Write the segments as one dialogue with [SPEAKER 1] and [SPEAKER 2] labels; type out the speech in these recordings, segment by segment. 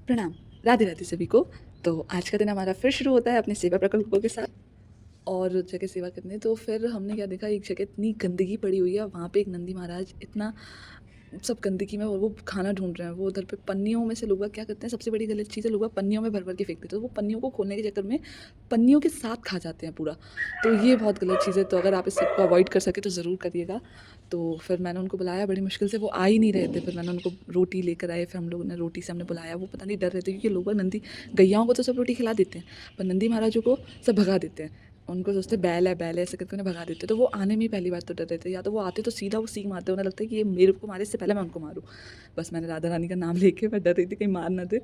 [SPEAKER 1] प्रणाम। राधे राधे सभी को। तो आज का दिन हमारा फिर शुरू होता है अपने सेवा प्रकल्पों के साथ और जगह सेवा करने। तो फिर हमने क्या देखा, एक जगह इतनी गंदगी पड़ी हुई है, वहाँ पे एक नंदी महाराज इतना सब गंदगी में, और वो खाना ढूंढ रहे हैं। वो उधर पे पन्नियों में से लोग बाग क्या करते हैं, सबसे बड़ी गलत चीज़ है, लोग बाग पन्नियों में भर भर के फेंक देते हैं। तो वो पन्नियों को खोलने के चक्कर में पन्नियों के साथ खा जाते हैं पूरा। तो ये बहुत गलत चीज़ है। तो अगर आप इस सबको अवॉइड कर सके तो ज़रूर करिएगा। तो फिर मैंने उनको बुलाया, बड़ी मुश्किल से वो आ ही नहीं रहे थे। फिर मैंने उनको रोटी लेकर आए, फिर हम लोगों ने रोटी से हमने बुलाया। वो पता नहीं डर रहे थे, क्योंकि लोग बाग नंदी गैयाओं को तो सब रोटी खिला देते हैं, पर नंदी महाराजों को सब भगा देते हैं। उनको सोचते बैल है ऐसे करके उन्हें भगा देते। तो वो आने में ही पहली बात तो डर रहे थे, या तो वो आते तो सीधा वो सींग मारते, उन्हें लगता है कि ये मेरे को मारे, इससे पहले मैं उनको मारूँ। बस मैंने राधा रानी का नाम लेके, मैं डर रही थी कहीं मार ना दे।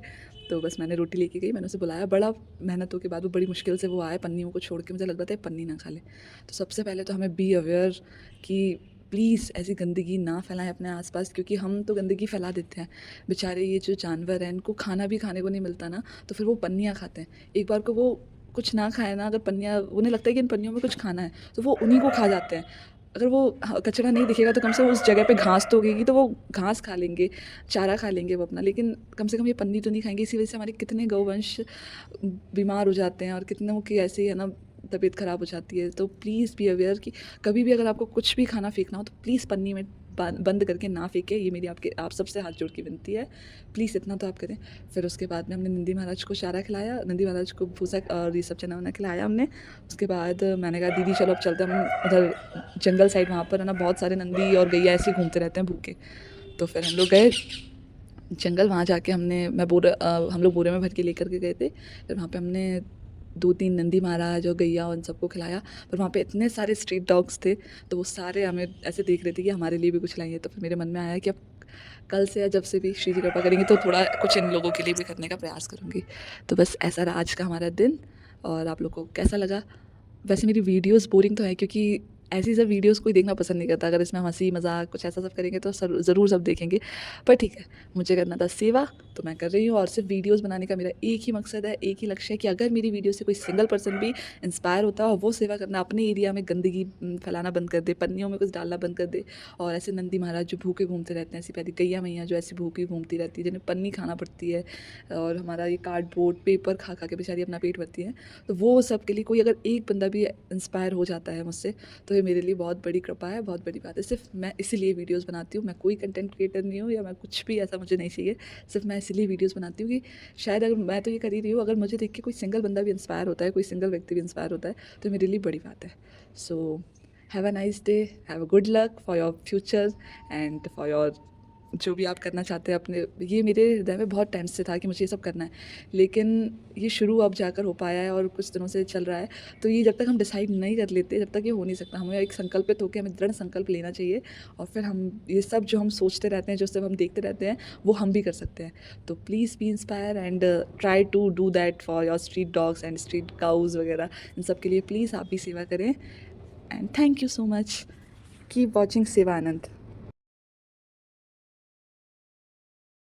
[SPEAKER 1] तो बस मैंने रोटी लेके गई, मैंने उसे बुलाया, बड़ा मेहनतों के बाद वो बड़ी मुश्किल से वो आए पन्नियों को छोड़ के। मुझे लग रहा था ये पन्नी ना खा ले। तो सबसे पहले तो हमें बी अवेयर कि प्लीज़ ऐसी गंदगी ना फैलाएं अपने आसपास, क्योंकि हम तो गंदगी फैला देते हैं। बेचारे ये जो जानवर हैं, इनको खाना भी खाने को नहीं मिलता ना, तो फिर वो पन्नियाँ खाते हैं। एक बार को वो कुछ ना खाए ना, अगर पन्नियाँ, उन्हें लगता है कि इन पन्नियों में कुछ खाना है, तो वो उन्हीं को खा जाते हैं। अगर वो कचरा नहीं दिखेगा तो कम से कम उस जगह पे घास तो उगेगी, तो वो घास खा लेंगे, चारा खा लेंगे वो अपना, लेकिन कम से कम ये पन्नी तो नहीं खाएंगे। इसी वजह से हमारे कितने गौवंश बीमार हो जाते हैं और कितनों की ऐसे ही है ना, तबीयत ख़राब हो जाती है। तो प्लीज़ बी अवेयर कि कभी भी अगर आपको कुछ भी खाना फेंकना हो तो प्लीज़ पन्नी में बंद करके ना फेंके। ये मेरी आप सबसे हाथ जोड़ की विनती है, प्लीज़ इतना तो आप करें। फिर उसके बाद में हमने नंदी महाराज को चारा खिलाया, नंदी महाराज को भूसा और ये सब चना वना खिलाया हमने। उसके बाद मैंने कहा दीदी चलो अब चलते हैं हम उधर जंगल साइड, वहाँ पर है ना बहुत सारे नंदी और गैया ऐसे घूमते रहते हैं भूखे। तो फिर हम लोग गए जंगल, वहाँ जाके हम लोग बोरे में भर के लेकर के गए थे। फिर वहाँ पे हमने 2-3 नंदी महाराज और गैया उन सबको खिलाया। पर वहाँ पे इतने सारे स्ट्रीट डॉग्स थे, तो वो सारे हमें ऐसे देख रहे थे कि हमारे लिए भी कुछ लाइए। तो फिर मेरे मन में आया कि अब कल से या जब से भी श्री जी कृपा करेंगे तो थोड़ा कुछ इन लोगों के लिए भी करने का प्रयास करूँगी। तो बस ऐसा रहा आज का हमारा दिन। और आप लोग को कैसा लगा? वैसे मेरी वीडियोज़ बोरिंग तो है, क्योंकि ऐसी सब वीडियोज़ कोई देखना पसंद नहीं करता। अगर इसमें हँसी मज़ाक कुछ ऐसा सब करेंगे तो ज़रूर सब देखेंगे। पर ठीक है, मुझे करना था सेवा, तो मैं कर रही हूँ। और सिर्फ वीडियोज़ बनाने का मेरा एक ही मकसद है, एक ही लक्ष्य है कि अगर मेरी वीडियो से कोई सिंगल पर्सन भी इंस्पायर होता है और वो सेवा करना, अपने एरिया में गंदगी फैलाना बंद कर दे, पन्नियों में कुछ डालना बंद कर दे, और ऐसे नंदी महाराज जो भूखे घूमते रहते हैं, ऐसी प्यारी गैया मैया जो ऐसी भूखी घूमती रहती है, जिन्हें पन्नी खाना पड़ती है, और हमारा ये कार्डबोर्ड पेपर खा खा के बेचारी अपना पेट भरती है, तो वो सब के लिए कोई अगर एक बंदा भी इंस्पायर हो जाता है मुझसे, तो ये मेरे लिए बहुत बड़ी कृपा है, बहुत बड़ी बात है। सिर्फ मैं इसीलिए वीडियोस बनाती हूँ। मैं कोई कंटेंट क्रिएटर नहीं हूँ, या मैं कुछ भी ऐसा मुझे नहीं चाहिए। सिर्फ मैं इसीलिए वीडियोस बनाती हूँ कि शायद अगर मैं तो ये कर ही रही हूँ, अगर मुझे देख के कोई सिंगल बंदा भी इंस्पायर होता है, कोई सिंगल व्यक्ति भी इंस्पायर होता है, तो मेरे लिए बड़ी बात है। So have a nice day, have a good luck for your future and for your जो भी आप करना चाहते हैं अपने। ये मेरे हृदय में बहुत टाइम से था कि मुझे ये सब करना है, लेकिन ये शुरू अब जाकर हो पाया है और कुछ दिनों से चल रहा है। तो ये जब तक हम डिसाइड नहीं कर लेते, जब तक ये हो नहीं सकता। हमें एक संकल्पित होकर हमें दृढ़ संकल्प लेना चाहिए, और फिर हम ये सब जो हम सोचते रहते हैं, जो सब हम देखते रहते हैं, वो हम भी कर सकते हैं। तो please be inspire and try to do that for your street dogs and street cows वगैरह। इन सब के लिए प्लीज़ आप भी सेवा करें। And thank you so much. Keep watching सेवा आनंद।